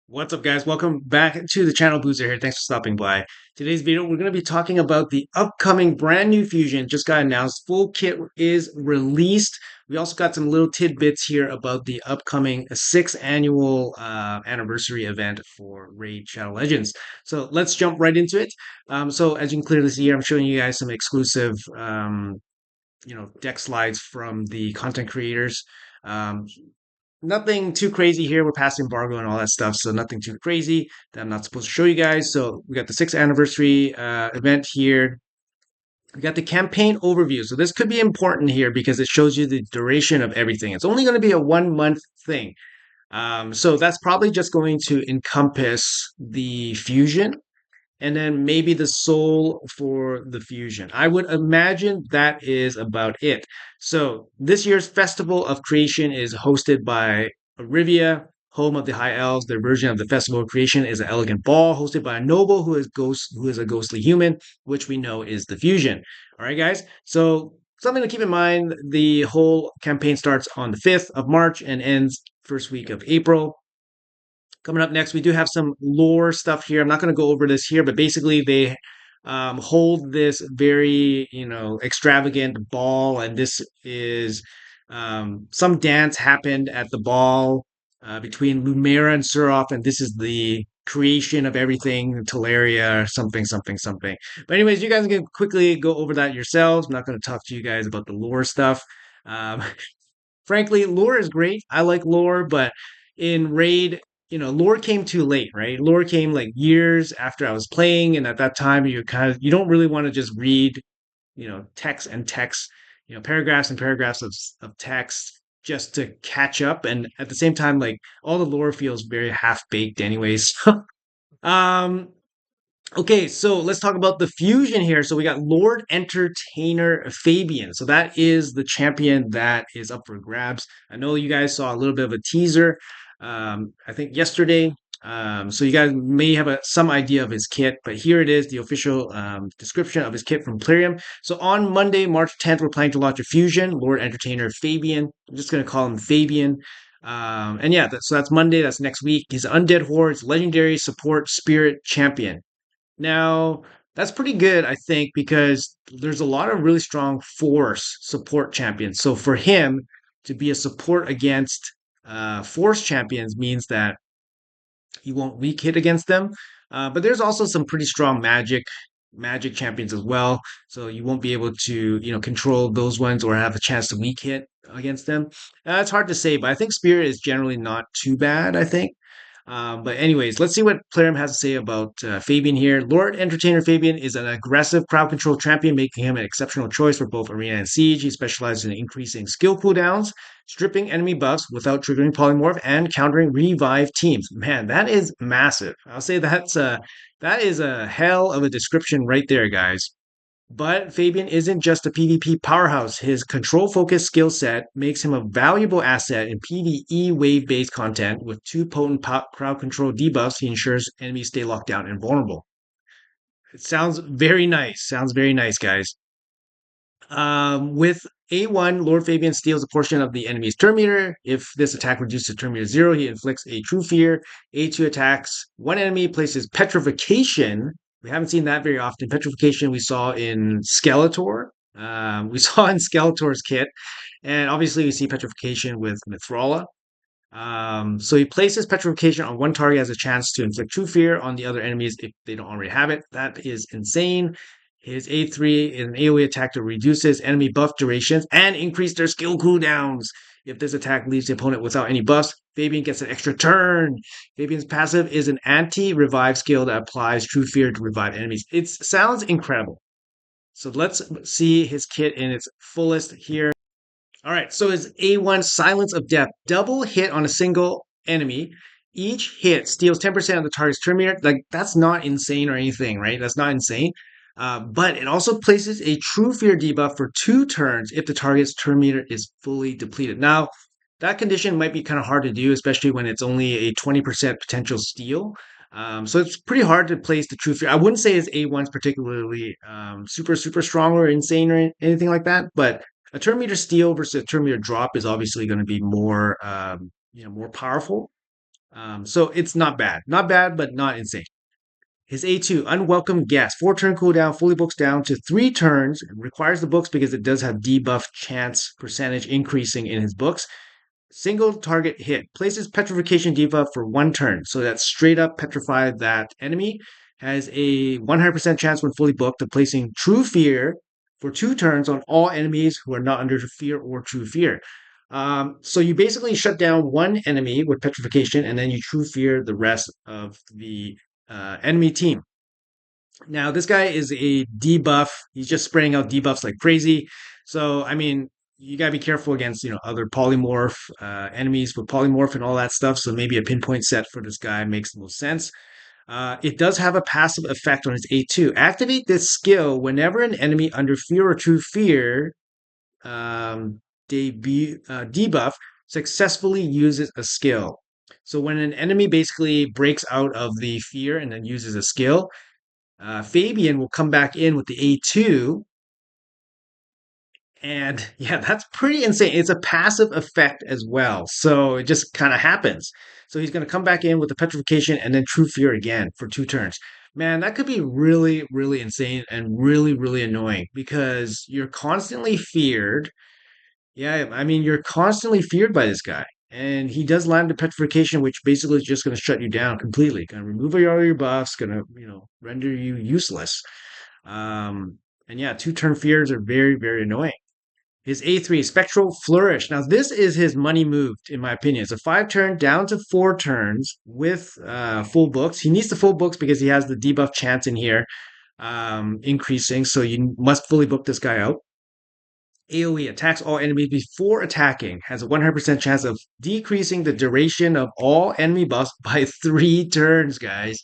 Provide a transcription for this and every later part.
What's up, guys? Welcome back to the channel. Boozer here. Thanks for stopping by. Today's video, we're going to be talking about the upcoming brand new Fusion. Just got announced. Full kit is released. We also got some little tidbits here about the upcoming sixth annual anniversary event for Raid Shadow Legends. So let's jump right into it. So as you can clearly see here, I'm showing you guys some exclusive, deck slides from the content creators. Um, Nothing too crazy here. We're past embargo and all that stuff, so nothing too crazy that I'm not supposed to show you guys. So we got the sixth anniversary event here. We got the campaign overview. So this could be important here because it shows you the duration of everything. It's only going to be a 1 month thing. So that's probably just going to encompass the fusion and then maybe the soul for the fusion. I would imagine that is about it. So this year's Festival of Creation is hosted by Arivia, home of the High Elves. Their version of the Festival of Creation is an elegant ball hosted by a noble who is a ghostly human, which we know is the fusion. All right, guys. So something to keep in mind: the whole campaign starts on the 5th of March and ends first week of April. Coming up next, we do have some lore stuff here. I'm not going to go over this here, but basically they hold this very, extravagant ball, and this is some dance happened at the ball between Lumera and Suroth, and this is the creation of everything, Teleria, something, something, something. But anyways, you guys can quickly go over that yourselves. I'm not going to talk to you guys about the lore stuff. Um, Frankly, lore is great. I like lore, but in Raid, lore came too late, right? Lore came like years after I was playing, and at that time, you don't really want to just read, text and text, paragraphs and paragraphs of text just to catch up. And at the same time, like all the lore feels very half baked, anyways. um, Okay, so let's talk about the fusion here. So we got Lord Entertainer Fabian. So that is the champion that is up for grabs. I know you guys saw a little bit of a teaser, I think yesterday. So you guys may have some idea of his kit, but here it is, the official description of his kit from Plarium. So on Monday, March 10th, we're planning to launch a fusion, Lord Entertainer Fabian. I'm just going to call him Fabian. And yeah, so that's Monday. That's next week. He's Undead Horde's legendary support spirit champion. Now, that's pretty good, I think, because there's a lot of really strong force support champions. So for him to be a support against force champions means that he won't weak hit against them. But there's also some pretty strong magic champions as well. So you won't be able to, control those ones or have a chance to weak hit against them. It's hard to say, but I think Spirit is generally not too bad, I think. But anyways, let's see what Plarium has to say about Fabian here. Lord Entertainer Fabian is an aggressive crowd control champion, making him an exceptional choice for both arena and siege. He specializes in increasing skill cooldowns, stripping enemy buffs without triggering polymorph, and countering revive teams. Man, that is massive. I'll say that is a hell of a description right there, guys. But Fabian isn't just a PvP powerhouse. His control focused skill set makes him a valuable asset in PvE wave based content. With two potent crowd control debuffs, he ensures enemies stay locked down and vulnerable. It sounds very nice. Sounds very nice, guys. With A1, Lord Fabian steals a portion of the enemy's turn meter. If this attack reduces turn meter 0, he inflicts a true fear. A2 attacks one enemy, places petrification. We haven't seen that very often. Petrification we saw in Skeletor. We saw in Skeletor's kit. And obviously we see petrification with Mithrala. So he places petrification on one target, has a chance to inflict true fear on the other enemies if they don't already have it. That is insane. His A3 is an AoE attack that reduces enemy buff durations and increase their skill cooldowns. If this attack leaves the opponent without any buffs, Fabian gets an extra turn. Fabian's passive is an anti-revive skill that applies true fear to revive enemies. It sounds incredible. So let's see his kit in its fullest here. All right, so is A1 Silence of Death. Double hit on a single enemy. Each hit steals 10% of the target's turn meter. Like, that's not insane or anything, right? That's not insane. But it also places a True Fear debuff for 2 turns if the target's turn meter is fully depleted. Now, that condition might be kind of hard to do, especially when it's only a 20% potential steal. So it's pretty hard to place the True Fear. I wouldn't say his A1's particularly super, super strong or insane or anything like that, but a turn meter steal versus a turn meter drop is obviously going to be more, more powerful. So it's not bad. Not bad, but not insane. His A2, Unwelcome Guest. 4 turn cooldown, fully books down to 3 turns. It requires the books because it does have debuff chance percentage increasing in his books. Single target hit. Places petrification debuff for 1 turn. So that straight up petrify that enemy. Has a 100% chance when fully booked of placing True Fear for 2 turns on all enemies who are not under fear or True Fear. So you basically shut down one enemy with petrification, and then you True Fear the rest of the enemy team. Now, this guy is a debuff. He's just spraying out debuffs like crazy. So, I mean, you gotta be careful against other polymorph enemies with polymorph and all that stuff. So maybe a pinpoint set for this guy makes the most sense. It does have a passive effect on its A2. Activate this skill whenever an enemy under fear or true fear debuff successfully uses a skill. So when an enemy basically breaks out of the fear and then uses a skill, Fabian will come back in with the A2. And yeah, that's pretty insane. It's a passive effect as well. So it just kind of happens. So he's going to come back in with the petrification and then True Fear again for 2 turns. Man, that could be really, really insane and really, really annoying because you're constantly feared. Yeah, I mean, you're constantly feared by this guy. And he does land the petrification, which basically is just going to shut you down completely. Going to remove all your buffs, going to, render you useless. Um, and yeah, 2 turn fears are very, very annoying. His A3, Spectral Flourish. Now, this is his money move, in my opinion. It's a 5 turn down to 4 turns with full books. He needs the full books because he has the debuff chance in here increasing. So you must fully book this guy out. AoE attacks all enemies before attacking, has a 100% chance of decreasing the duration of all enemy buffs by 3 turns, guys.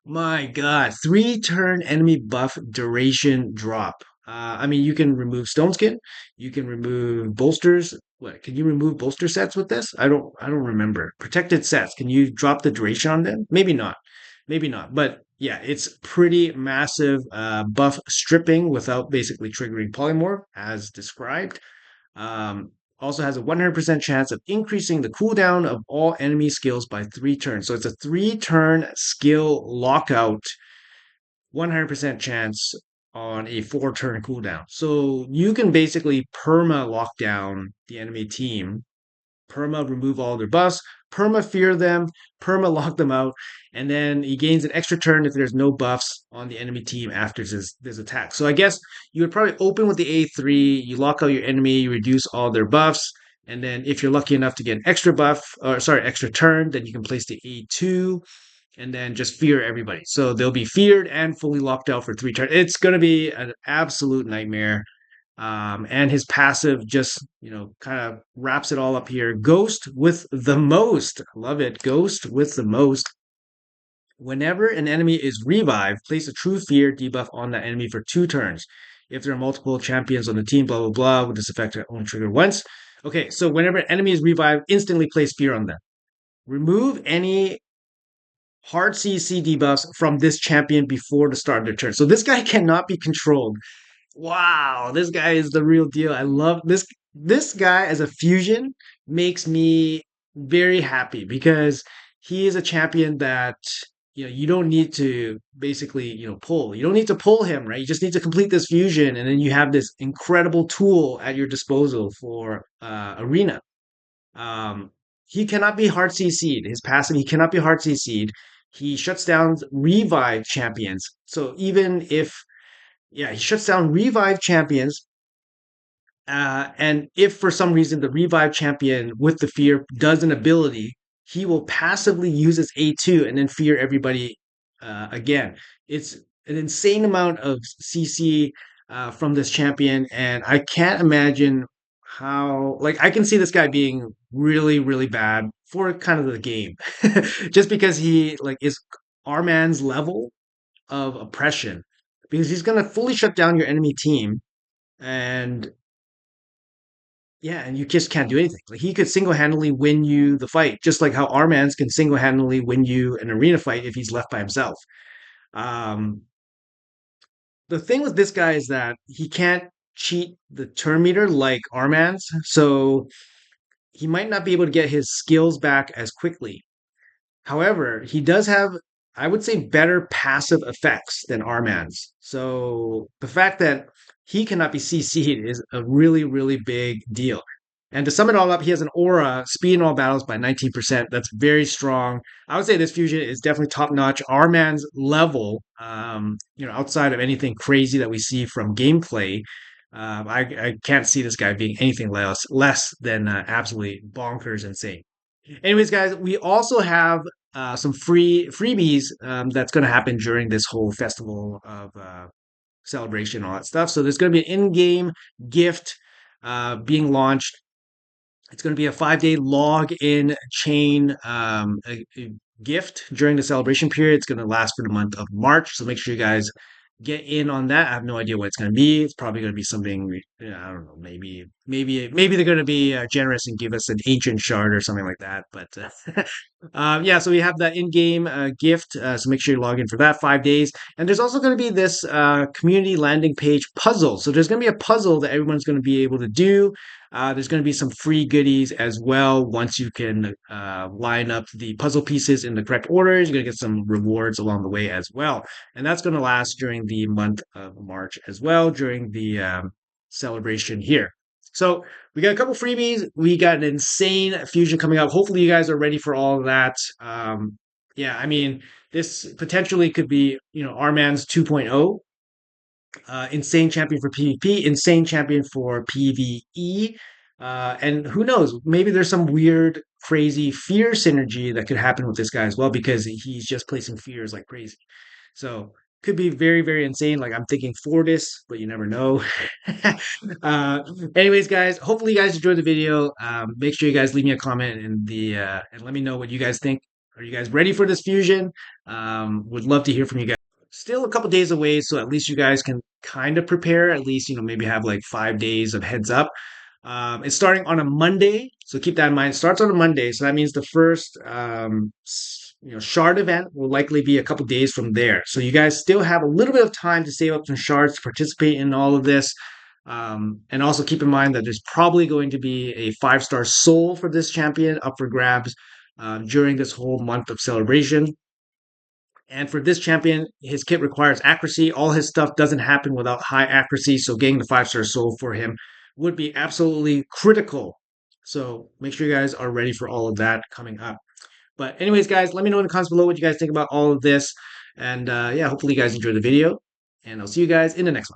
My God, 3 turn enemy buff duration drop. I mean, you can remove Stone Skin, you can remove bolsters. What can you remove bolster sets with this? I don't remember. Protected sets. Can you drop the duration on them? Maybe not. Maybe not. But yeah, it's pretty massive buff stripping without basically triggering polymorph as described. Also has a 100% chance of increasing the cooldown of all enemy skills by 3 turns. So it's a 3 turn skill lockout, 100% chance on a 4 turn cooldown. So you can basically perma lock down the enemy team, perma remove all their buffs, perma fear them, perma lock them out, and then he gains an extra turn if there's no buffs on the enemy team after this attack. So I guess you would probably open with the A3, you lock out your enemy, you reduce all their buffs, and then if you're lucky enough to get an extra buff, or sorry, extra turn, then you can place the A2 and then just fear everybody. So they'll be feared and fully locked out for 3 turns. It's going to be an absolute nightmare. And his passive just, kind of wraps it all up here. Ghost with the most. Love it. Ghost with the most. Whenever an enemy is revived, place a true fear debuff on that enemy for 2 turns. If there are multiple champions on the team, blah, blah, blah, with this effect only trigger once. Okay, so whenever an enemy is revived, instantly place fear on them. Remove any hard CC debuffs from this champion before the start of their turn. So this guy cannot be controlled. Wow, this guy is the real deal. I love this. This guy as a fusion makes me very happy because he is a champion that you don't need to basically pull. You don't need to pull him, right? You just need to complete this fusion, and then you have this incredible tool at your disposal for arena. Um, he cannot be hard CC'd. His passive, he cannot be hard CC'd. He shuts down revive champions. So even if yeah, he shuts down revive champions. And if for some reason the revive champion with the fear does an ability, he will passively use his A2 and then fear everybody again. It's an insane amount of CC from this champion, and I can't imagine how, like, I can see this guy being really, really bad for kind of the game, just because he like is our man's level of oppression because he's going to fully shut down your enemy team and yeah, and you just can't do anything. Like he could single-handedly win you the fight, just like how Armans can single-handedly win you an arena fight if he's left by himself. Um, the thing with this guy is that he can't cheat the turn meter like Armans, so he might not be able to get his skills back as quickly. However, he does have, I would say, better passive effects than Arman's. So the fact that he cannot be CC'd is a really, really big deal. And to sum it all up, he has an aura, speed in all battles by 19%. That's very strong. I would say this fusion is definitely top notch. Arman's level, outside of anything crazy that we see from gameplay, I can't see this guy being anything less than absolutely bonkers insane. Anyways, guys, we also have some freebies that's going to happen during this whole festival of celebration, all that stuff. So there's going to be an in-game gift being launched. It's going to be a 5-day log-in chain gift during the celebration period. It's going to last for the month of March. So make sure you guys get in on that. I have no idea what it's going to be. It's probably going to be something, I don't know, maybe they're going to be generous and give us an ancient shard or something like that. But yeah, so we have that in-game gift. So make sure you log in for that 5 days. And there's also going to be this community landing page puzzle. So there's going to be a puzzle that everyone's going to be able to do. There's going to be some free goodies as well. Once you can line up the puzzle pieces in the correct orders, you're going to get some rewards along the way as well. And that's going to last during the month of March as well, during the celebration here. So we got a couple freebies. We got an insane fusion coming up. Hopefully, you guys are ready for all of that. Yeah, I mean, this potentially could be, Arman's 2.0. Insane champion for PvP, insane champion for PvE. And who knows, maybe there's some weird, crazy fear synergy that could happen with this guy as well because he's just placing fears like crazy. So could be very, very insane. Like I'm thinking Fortis, but you never know. uh, anyways, guys, hopefully you guys enjoyed the video. Make sure you guys leave me a comment and let me know what you guys think. Are you guys ready for this fusion? Would love to hear from you guys. Still a couple days away, so at least you guys can kind of prepare. At least maybe have like 5 days of heads up. It's starting on a Monday, so keep that in mind. It starts on a Monday, so that means the first shard event will likely be a couple days from there. So you guys still have a little bit of time to save up some shards to participate in all of this. And also keep in mind that there's probably going to be a 5-star soul for this champion up for grabs during this whole month of celebration. And for this champion, his kit requires accuracy. All his stuff doesn't happen without high accuracy. So getting the 5-star soul for him would be absolutely critical. So make sure you guys are ready for all of that coming up. But anyways, guys, let me know in the comments below what you guys think about all of this. And yeah, hopefully you guys enjoyed the video. And I'll see you guys in the next one.